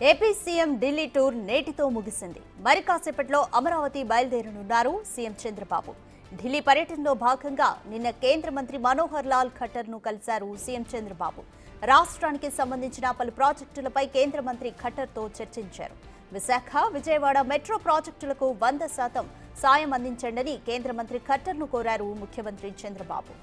AP CM Delhi tour నేటితో ముగిసింది. మరి కాసేపట్లో అమరావతి బయలుదేరనున్నారు సీఎం చంద్రబాబు. ఢిల్లీ పర్యటనలో భాగంగా నిన్న కేంద్ర మంత్రి మనోహర్ లాల్ ఖట్టర్ను కలిశారు సీఎం చంద్రబాబు. రాష్ట్రానికి సంబంధించిన పలు ప్రాజెక్టులపై కేంద్ర మంత్రి ఖట్టర్తో చర్చించారు. విశాఖ, విజయవాడ మెట్రో ప్రాజెక్టులకు 100% సాయం అందించండని కేంద్ర మంత్రి ఖట్టర్ను కోరారు ముఖ్యమంత్రి చంద్రబాబు.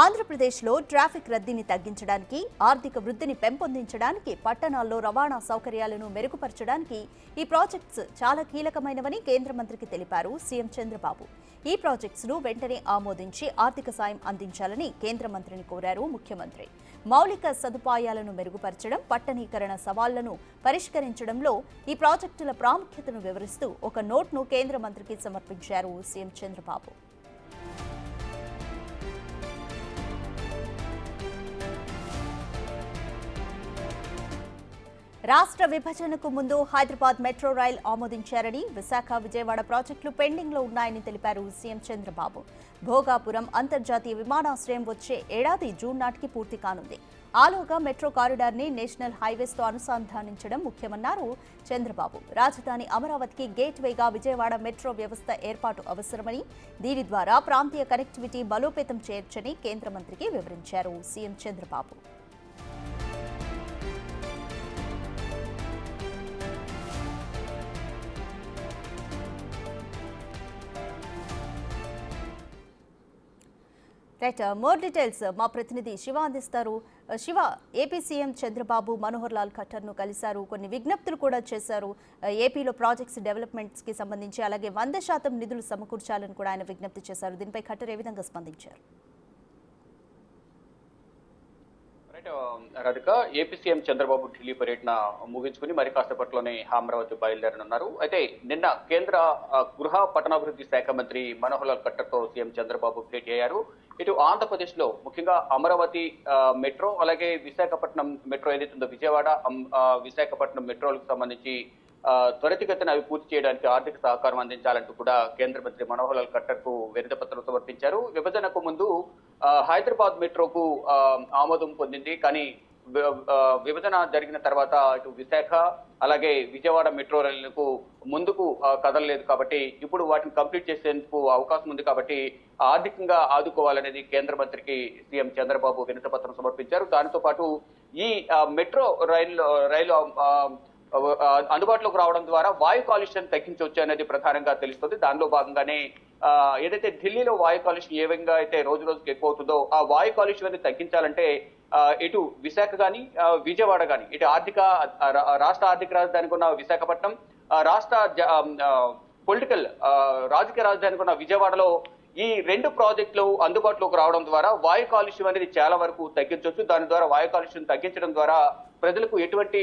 ఆంధ్రప్రదేశ్లో ట్రాఫిక్ రద్దీని తగ్గించడానికి, ఆర్థిక వృద్ధిని పెంపొందించడానికి, పట్టణాల్లో రవాణా సౌకర్యాలను మెరుగుపరచడానికి ఈ ప్రాజెక్ట్స్ చాలా కీలకమైనవని కేంద్ర మంత్రికి తెలిపారు సీఎం చంద్రబాబు. ఈ ప్రాజెక్ట్స్ ను వెంటనే ఆమోదించి ఆర్థిక సాయం అందించాలని కేంద్ర మంత్రిని కోరారు ముఖ్యమంత్రి. మౌలిక సదుపాయాలను మెరుగుపరచడం, పట్టణీకరణ సవాళ్లను పరిష్కరించడంలో ఈ ప్రాజెక్టుల ప్రాముఖ్యతను వివరిస్తూ ఒక నోట్ను కేంద్ర మంత్రికి సమర్పించారు సీఎం చంద్రబాబు. రాష్ట్ర విభజనకు ముందు హైదరాబాద్ మెట్రో రైల్ ఆమోదించారని, విశాఖ, విజయవాడ ప్రాజెక్టులు పెండింగ్లో ఉన్నాయని తెలిపారు సీఎం చంద్రబాబు. భోగాపురం అంతర్జాతీయ విమానాశ్రయం వచ్చే ఏడాది జూన్ నాటికి పూర్తి కానుంది. ఆలోగా మెట్రో కారిడార్ని నేషనల్ హైవేస్తో అనుసంధానించడం ముఖ్యమన్నారు చంద్రబాబు. రాజధాని అమరావతికి గేట్వేగా విజయవాడ మెట్రో వ్యవస్థ ఏర్పాటు అవసరమని, దీని ద్వారా ప్రాంతీయ కనెక్టివిటీ బలోపేతం చేయొచ్చని కేంద్ర మంత్రికి వివరించారు CM Chandrababu. Right, more details మా ప్రతినిధి శివ అందిస్తారు. శివ, ఏపీ సీఎం చంద్రబాబు మనోహర్ లాల్ ఖట్టర్ను కలిశారు, కొన్ని విజ్ఞప్తులు కూడా చేశారు. ఏపీలో ప్రాజెక్ట్స్ డెవలప్మెంట్స్కి సంబంధించి, అలాగే 100% నిధులు సమకూర్చాలని కూడా ఆయన విజ్ఞప్తి చేశారు. దీనిపై ఖట్టర్ ఏ విధంగా స్పందించారు? రాధిక, ఏపీ సీఎం చంద్రబాబు ఢిల్లీ పర్యటన ముగించుకుని మరి కాసేపట్లోనే అమరావతి బయలుదేరనున్నారు. అయితే నిన్న కేంద్ర గృహ పట్టణాభివృద్ధి శాఖ మంత్రి మనోహర్ లాల్ ఖట్టర్తో సీఎం చంద్రబాబు భేటీ అయ్యారు. ఇటు ఆంధ్రప్రదేశ్ లో ముఖ్యంగా అమరావతి మెట్రో, అలాగే విశాఖపట్నం మెట్రో ఏదైతుందో విజయవాడ విశాఖపట్నం మెట్రోలకు సంబంధించి త్వరితగతిన అవి పూర్తి చేయడానికి ఆర్థిక సహకారం అందించాలంటూ కూడా కేంద్ర మంత్రి మనోహర్ లాల్ ఖట్టర్ కు వినతి పత్రం సమర్పించారు. విభజనకు ముందు హైదరాబాద్ మెట్రోకు ఆమోదం పొందింది, కానీ విభజన జరిగిన తర్వాత ఇటు విశాఖ అలాగే విజయవాడ మెట్రో రైళ్లకు ముందుకు కదలలేదు. కాబట్టి ఇప్పుడు వాటిని కంప్లీట్ చేసేందుకు అవకాశం ఉంది. కాబట్టి ఆర్థికంగా ఆదుకోవాలనేది కేంద్ర మంత్రికి సీఎం చంద్రబాబు వినతి పత్రం సమర్పించారు. దానితో పాటు ఈ మెట్రో రైలు అందుబాటులోకి రావడం ద్వారా వాయు కాలుష్యాన్ని తగ్గించవచ్చు అనేది ప్రధానంగా తెలుస్తుంది. దానిలో భాగంగానే ఏదైతే ఢిల్లీలో వాయు కాలుష్యం ఏ విధంగా అయితే రోజు రోజుకి ఎక్కువ అవుతుందో, ఆ వాయు కాలుష్యాన్ని తగ్గించాలంటే ఇటు విశాఖ కానీ విజయవాడ కానీ, ఇటు రాష్ట్ర ఆర్థిక రాజధానికి ఉన్న విశాఖపట్నం, రాష్ట్ర రాజకీయ రాజధానికి ఉన్న విజయవాడలో ఈ 2 ప్రాజెక్టులు అందుబాటులోకి రావడం ద్వారా వాయు కాలుష్యం అనేది చాలా వరకు తగ్గించవచ్చు. దాని ద్వారా వాయు కాలుష్యం తగ్గించడం ద్వారా ప్రజలకు ఎటువంటి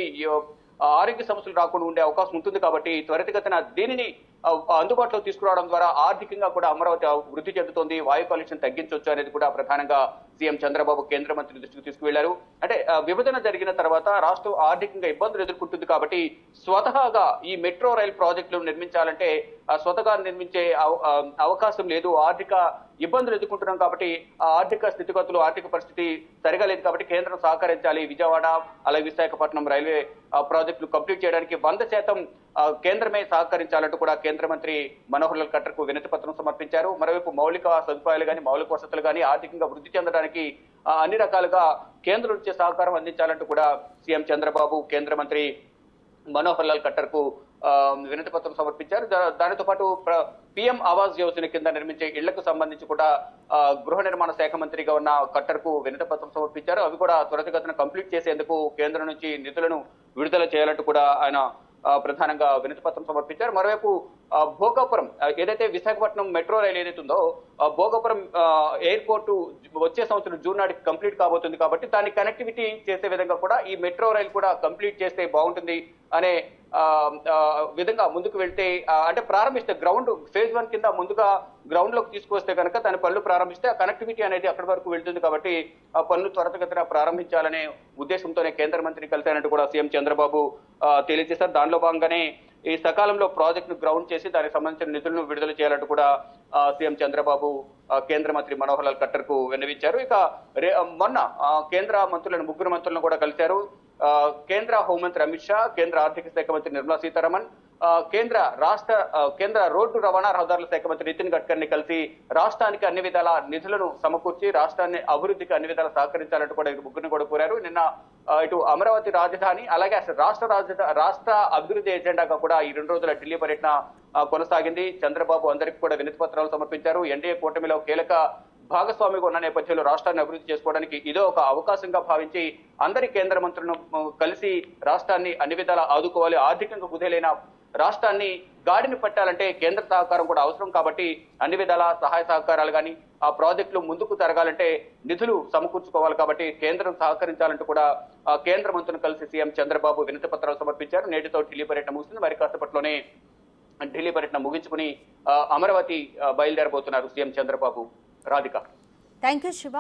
ఆరోగ్య సమస్యలు రాకుండా ఉండే అవకాశం ఉంటుంది. కాబట్టి త్వరితగతిన దీనిని అందుబాటులో తీసుకురావడం ద్వారా ఆర్థికంగా కూడా అమరావతి వృద్ధి చెందుతోంది, వాయు కాలుష్యం తగ్గించవచ్చు అనేది కూడా ప్రధానంగా సీఎం చంద్రబాబు కేంద్ర మంత్రి దృష్టికి తీసుకువెళ్లారు. అంటే విభజన జరిగిన తర్వాత రాష్ట్రం ఆర్థికంగా ఇబ్బందులు ఎదుర్కొంటుంది. కాబట్టి స్వతహాగా ఈ మెట్రో రైల్ ప్రాజెక్టులు నిర్మించాలంటే స్వతగా నిర్మించే అవకాశం లేదు. ఆర్థిక ఇబ్బందులు ఎదుర్కొంటున్నాం కాబట్టి ఆ ఆర్థిక స్థితిగతులు, ఆర్థిక పరిస్థితి సరిగా లేదు. కాబట్టి కేంద్రం సహకరించాలి. విజయవాడ అలాగే విశాఖపట్నం రైల్వే ప్రాజెక్టులు కంప్లీట్ చేయడానికి 100% కేంద్రమే సహకరించాలంటూ కూడా కేంద్ర మంత్రి మనోహర్ లాల్ ఖట్టర్ కు వినతి పత్రం సమర్పించారు. మరోవైపు మౌలిక సదుపాయాలు కానీ, మౌలిక వసతులు కానీ ఆర్థికంగా వృద్ధి చెందడానికి అన్ని రకాలుగా కేంద్రం నుంచి సహకారం అందించాలంటూ కూడా సీఎం చంద్రబాబు కేంద్ర మంత్రి మనోహర్ లాల్ ఖట్టర్ కు వినతి పత్రం సమర్పించారు. దానితో పాటు పిఎం ఆవాస్ యోజన కింద నిర్మించే ఇళ్లకు సంబంధించి కూడా గృహ నిర్మాణ శాఖ మంత్రిగా ఉన్న ఖట్టర్ కు వినతి పత్రం సమర్పించారు. అవి కూడా త్వరితగతిన కంప్లీట్ చేసేందుకు కేంద్రం నుంచి నిధులను విడుదల చేయాలంటూ కూడా ఆయన ప్రధానంగా వినతి పత్రం సమర్పించారు. మరోవైపు భోగాపురం ఏదైతే విశాఖపట్నం మెట్రో రైలు ఏదైతుందో భోగాపురం ఎయిర్పోర్టు వచ్చే సంవత్సరం జూన్ నాటికి కంప్లీట్ కాబోతుంది. కాబట్టి దాన్ని కనెక్టివిటీ చేసే విధంగా కూడా ఈ మెట్రో రైలు కూడా కంప్లీట్ చేస్తే బాగుంటుంది అనే విధంగా ముందుకు వెళ్తే, అంటే ప్రారంభిస్తే ఫేజ్ 1 కింద ముందుగా గ్రౌండ్ లోకి తీసుకొస్తే కనుక దాని పనులు ప్రారంభిస్తే ఆ కనెక్టివిటీ అనేది అక్కడి వరకు వెళ్తుంది. కాబట్టి ఆ పనులు త్వరితగతిన ప్రారంభించాలనే ఉద్దేశంతోనే కేంద్ర మంత్రిని కలిశానంటూ కూడా సీఎం చంద్రబాబు తెలియజేశారు. దానిలో భాగంగానే ఈ సకాలంలో ప్రాజెక్టును గ్రౌండ్ చేసి దానికి సంబంధించిన నిధులను విడుదల చేయాలంటూ కూడా సీఎం చంద్రబాబు కేంద్ర మంత్రి మనోహర్ లాల్ ఖట్టర్ కు విన్నవించారు. ఇక మొన్న కేంద్ర మంత్రులను ముగ్గురు మంత్రులను కూడా కలిశారు. కేంద్ర హోంమంత్రి అమిత్ షా, కేంద్ర ఆర్థిక శాఖ మంత్రి నిర్మలా సీతారామన్, కేంద్ర రోడ్డు రవాణా రహదారుల శాఖ మంత్రి నితిన్ గడ్కరీని కలిసి రాష్ట్రానికి అన్ని విధాల నిధులను సమకూర్చి రాష్ట్రాన్ని అభివృద్ధికి అన్ని విధాలు సహకరించాలంటూ కూడా ముగ్గురిని కూడా కోరారు. నిన్న ఇటు అమరావతి రాజధాని అలాగే అసలు రాష్ట్ర అభివృద్ధి ఎజెండాగా కూడా ఈ 2 రోజుల ఢిల్లీ పర్యటన కొనసాగింది. చంద్రబాబు అందరికీ కూడా వినతి పత్రాలు సమర్పించారు. ఎన్డీఏ కూటమిలో కీలక భాగస్వామిగా ఉన్న నేపథ్యంలో రాష్ట్రాన్ని అభివృద్ధి చేసుకోవడానికి ఇదో ఒక అవకాశంగా భావించి అందరి కేంద్ర మంత్రులను కలిసి రాష్ట్రాన్ని అన్ని విధాలా ఆదుకోవాలి, ఆర్థికంగా కుదేలైన రాష్ట్రాన్ని గాడిని పట్టాలంటే కేంద్ర సహకారం కూడా అవసరం కాబట్టి అన్ని విధాల సహాయ సహకారాలు కానీ ఆ ప్రాజెక్టులు ముందుకు తరగాలంటే నిధులు సమకూర్చుకోవాలి కాబట్టి కేంద్రం సహకరించాలంటూ కూడా కేంద్ర మంత్రులను కలిసి సీఎం చంద్రబాబు వినతి పత్రాలు సమర్పించారు. నేటితో ఢిల్లీ పర్యటన ముగిసింది. మరి కాసేపట్లోనే ఢిల్లీ పర్యటన ముగించుకుని అమరావతి బయలుదేరబోతున్నారు CM Chandrababu. Radhika. Thank you Shiva.